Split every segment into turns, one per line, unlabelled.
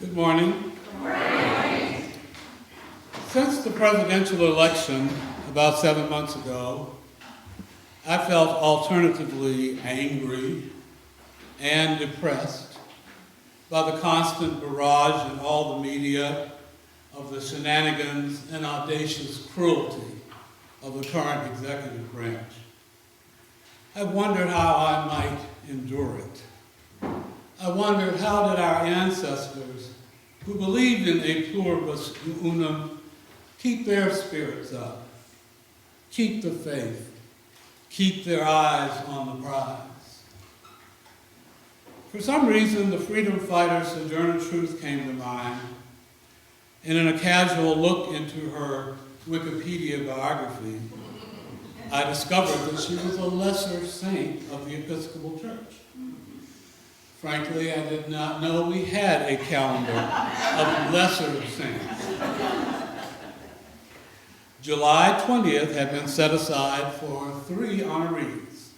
Good morning. Since the presidential election about 7 months ago, I felt alternatively angry and depressed by the constant barrage in all the media of the shenanigans and audacious cruelty of the current executive branch. I wondered how I might endure it. I wondered how did our ancestors, who believed in a pluribus unum, keep their spirits up, keep the faith, keep their eyes on the prize. For some reason, the freedom fighter Sojourner Truth came to mind, and in a casual look into her Wikipedia biography, I discovered that she was a lesser saint of the Episcopal Church. Frankly, I did not know we had a calendar of lesser saints. July 20th had been set aside for 3 honorees: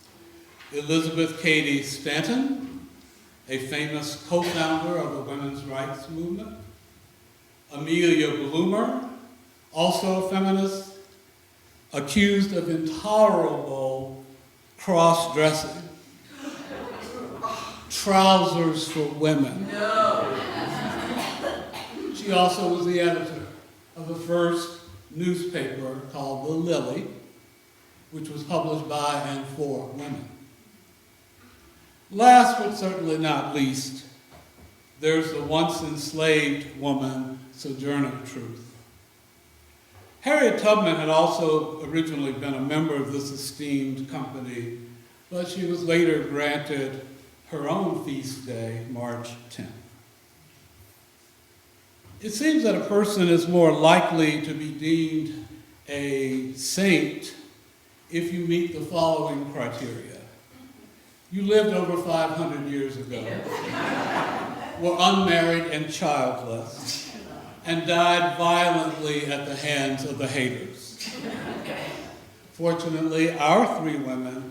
Elizabeth Cady Stanton, a famous co-founder of the women's rights movement; Amelia Bloomer, also a feminist, accused of intolerable cross-dressing, trousers for women. No. She also was the editor of the first newspaper called The Lily, which was published by and for women. Last but certainly not least, there's the once enslaved woman, Sojourner Truth. Harriet Tubman had also originally been a member of this esteemed company, but she was later granted her own feast day, March 10th. It seems that a person is more likely to be deemed a saint if you meet the following criteria. You lived over 500 years ago, were unmarried and childless, and died violently at the hands of the haters. Fortunately, our 3 women,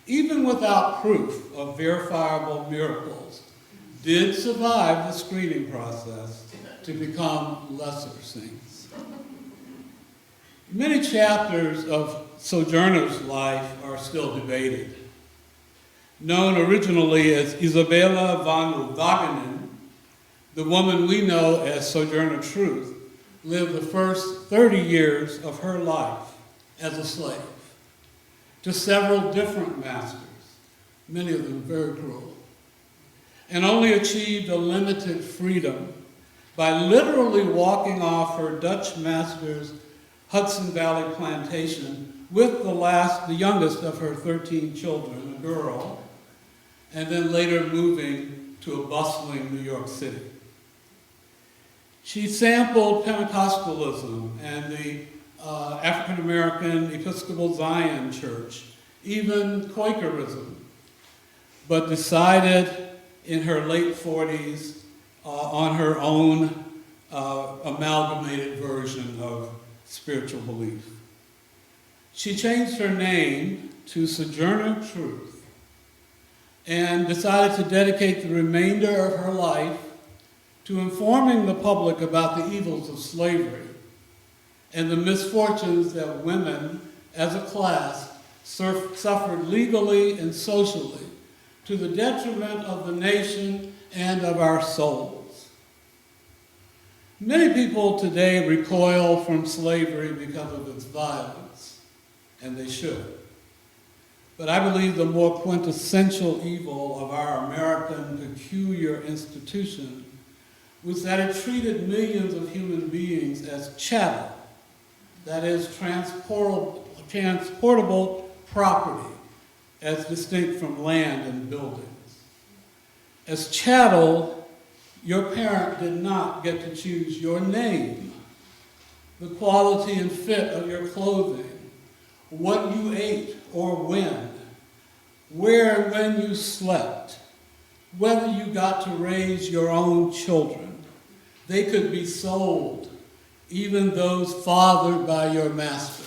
even without proof of verifiable miracles, did survive the screening process to become lesser saints. Many chapters of Sojourner's life are still debated. Known originally as Isabella von Wagenen, the woman we know as Sojourner Truth lived the first 30 years of her life as a slave to several different masters, many of them very cruel, and only achieved a limited freedom by literally walking off her Dutch master's Hudson Valley plantation with the youngest of her 13 children, a girl, and then later moving to a bustling New York City. She sampled Pentecostalism and the African American Episcopal Zion Church, even Quakerism, but decided in her late 40s on her own amalgamated version of spiritual belief. She changed her name to Sojourner Truth and decided to dedicate the remainder of her life to informing the public about the evils of slavery and the misfortunes that women as a class suffered legally and socially to the detriment of the nation and of our souls. Many people today recoil from slavery because of its violence, and they should. But I believe the more quintessential evil of our American peculiar institution was that it treated millions of human beings as chattel, that is, transportable property, as distinct from land and buildings. As chattel, your parent did not get to choose your name, the quality and fit of your clothing, what you ate or when, where and when you slept, whether you got to raise your own children. They could be sold, even those fathered by your master.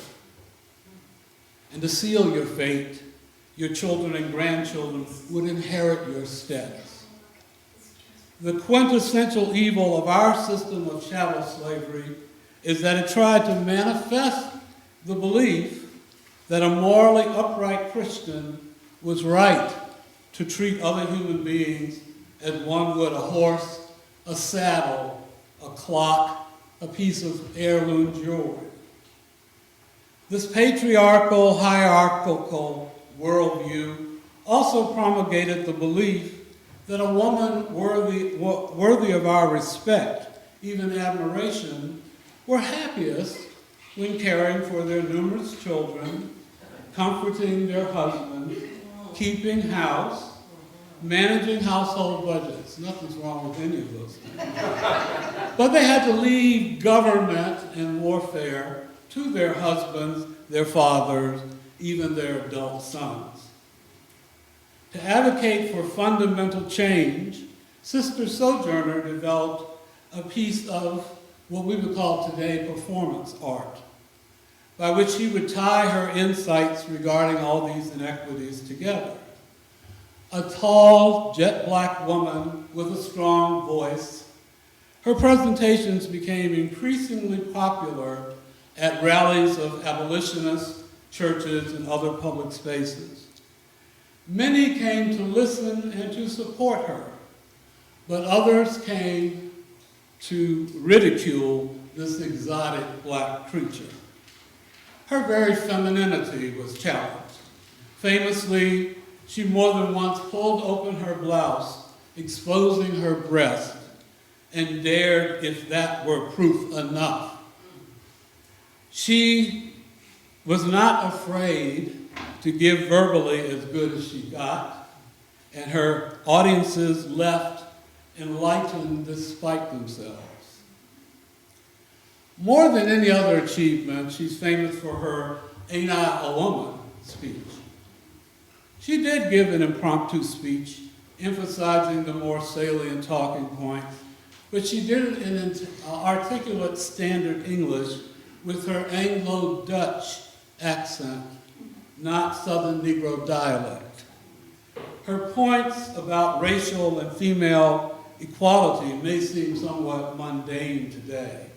And to seal your fate, your children and grandchildren would inherit your status. The quintessential evil of our system of chattel slavery is that it tried to manifest the belief that a morally upright Christian was right to treat other human beings as one would a horse, a saddle, a clock, a piece of heirloom jewelry. This patriarchal, hierarchical worldview also promulgated the belief that a woman worthy of our respect, even admiration, were happiest when caring for their numerous children, comforting their husbands, keeping house, managing household budgets. Nothing's wrong with any of those things. But they had to leave government and warfare to their husbands, their fathers, even their adult sons. To advocate for fundamental change, Sister Sojourner developed a piece of what we would call today performance art, by which she would tie her insights regarding all these inequities together. A tall, jet-black woman with a strong voice, her presentations became increasingly popular at rallies of abolitionists, churches, and other public spaces. Many came to listen and to support her, but others came to ridicule this exotic black creature. Her very femininity was challenged. Famously, she more than once pulled open her blouse, exposing her breast, and dared if that were proof enough. She was not afraid to give verbally as good as she got, and her audiences left enlightened despite themselves. More than any other achievement, she's famous for her "Ain't I a Woman" speech. She did give an impromptu speech emphasizing the more salient talking points, but she did it in articulate standard English with her Anglo-Dutch accent, not Southern Negro dialect. Her points about racial and female equality may seem somewhat mundane today,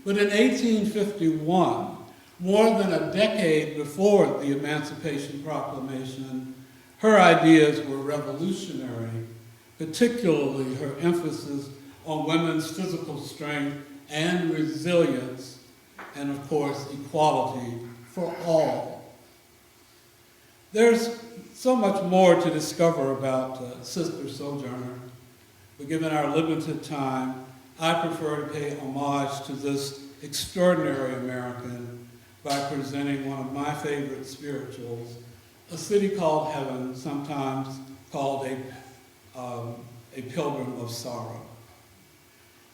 but in 1851, more than a decade before the Emancipation Proclamation, her ideas were revolutionary, particularly her emphasis on women's physical strength and resilience, and of course, equality for all. There's so much more to discover about Sister Sojourner, but given our limited time, I prefer to pay homage to this extraordinary American by presenting one of my favorite spirituals, A City Called Heaven, sometimes called a Pilgrim of Sorrow.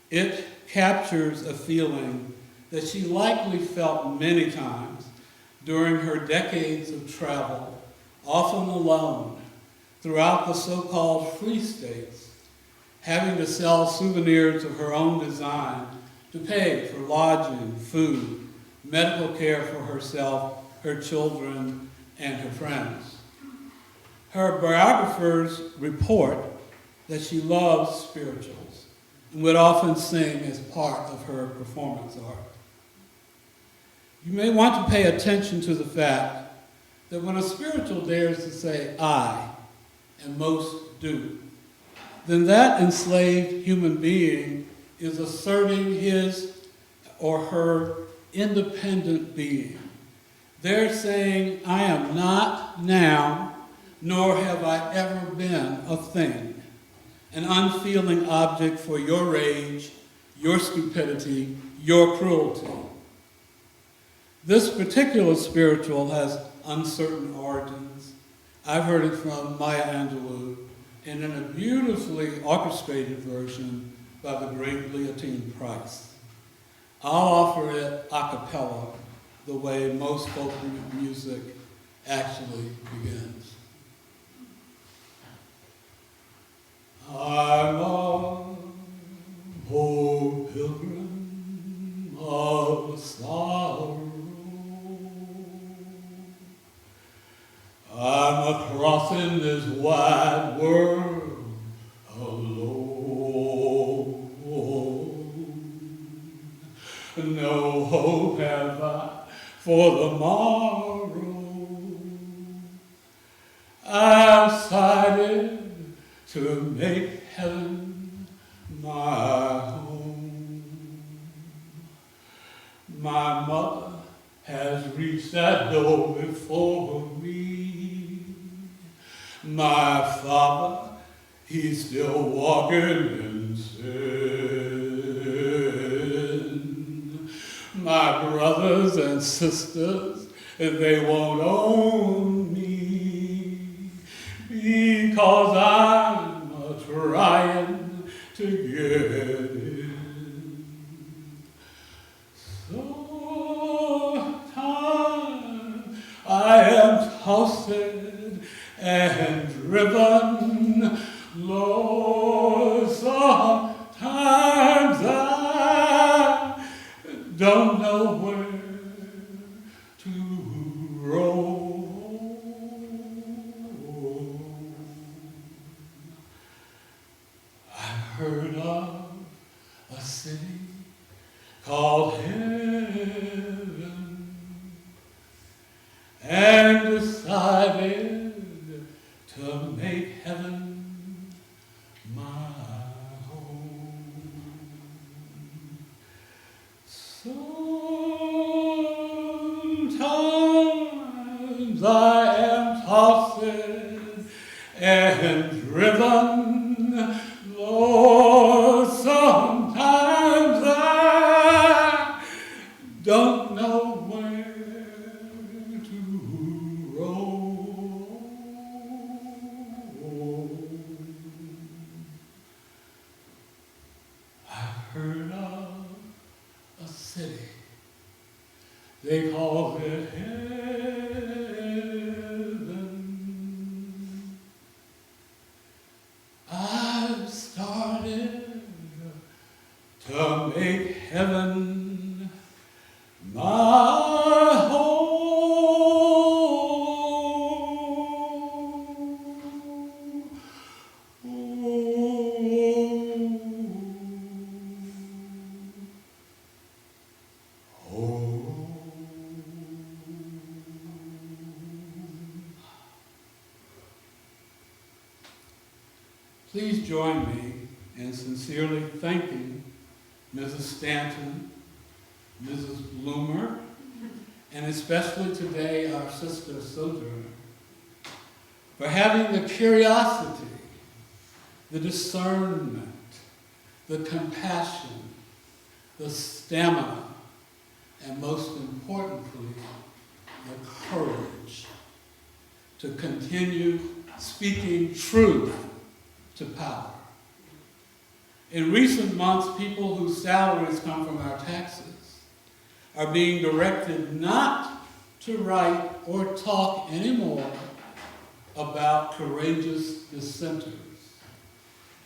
It captures a feeling that she likely felt many times during her decades of travel, often alone, throughout the so-called free states, having to sell souvenirs of her own design to pay for lodging, food, medical care for herself, her children, and her friends. Her biographers report that she loves spirituals and would often sing as part of her performance art. You may want to pay attention to the fact that when a spiritual dares to say "I," and most do, then that enslaved human being is asserting his or her independent being. They're saying, "I am not now, nor have I ever been a thing, an unfeeling object for your rage, your stupidity, your cruelty." This particular spiritual has uncertain origins. I've heard it from Maya Angelou, and in a beautifully orchestrated version by the great Leontine Price. I'll offer it a cappella, the way most folk music actually begins. I'm a poor pilgrim of sorrow. I'm a crossing this wide world alone. for the morrow. I've decided to make heaven my home. My mother has reached that door before me. My father, he's still walking in sin. My brothers and sisters, they won't own me because I'm trying to get in. Sometimes I am tossed and driven, Lord, sometimes I don't know where to roll. I heard of a city called heaven and decided to make heaven my home. Sometimes I am tossed and driven, Lord, sometimes I don't know where to roll. I heard of a city, they call it heaven. I've started to make heaven my home. Please join me in sincerely thanking Mrs. Stanton, Mrs. Bloomer, and especially today our sister Sojourner, for having the curiosity, the discernment, the compassion, the stamina, and most importantly, the courage to continue speaking truth to power. In recent months, people whose salaries come from our taxes are being directed not to write or talk anymore about courageous dissenters.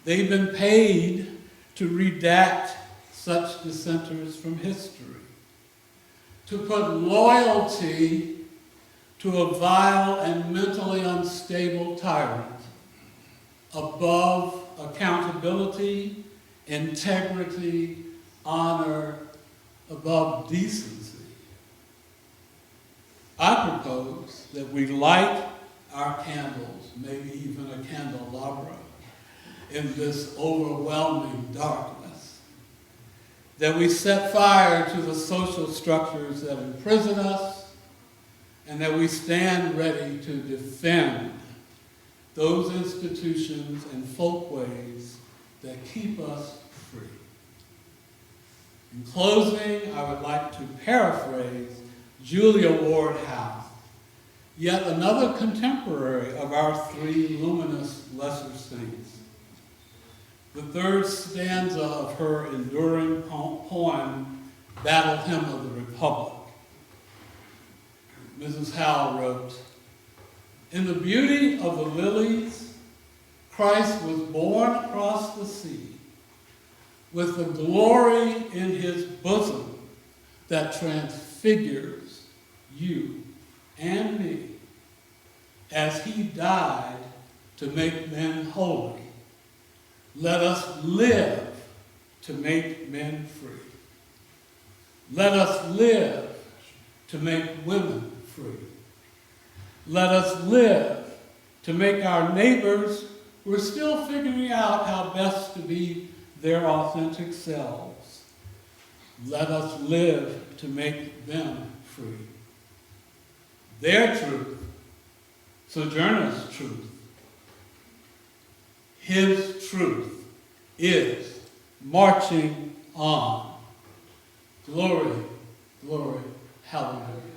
They've been paid to redact such dissenters from history, to put loyalty to a vile and mentally unstable tyrant above accountability, integrity, honor, above decency. I propose that we light our candles, maybe even a candelabra, in this overwhelming darkness, that we set fire to the social structures that imprison us, and that we stand ready to defend those institutions and folkways that keep us free. In closing, I would like to paraphrase Julia Ward Howe, yet another contemporary of our three luminous lesser saints. The third stanza of her enduring poem, Battle Hymn of the Republic. Mrs. Howe wrote, "In the beauty of the lilies, Christ was born across the sea, with the glory in his bosom that transfigures you and me, as he died to make men holy. Let us live to make men free. Let us live to make women free. Let us live to make our neighbors who are still figuring out how best to be their authentic selves. Let us live to make them free. Their truth, Sojourner's truth, his truth is marching on. Glory, glory, hallelujah.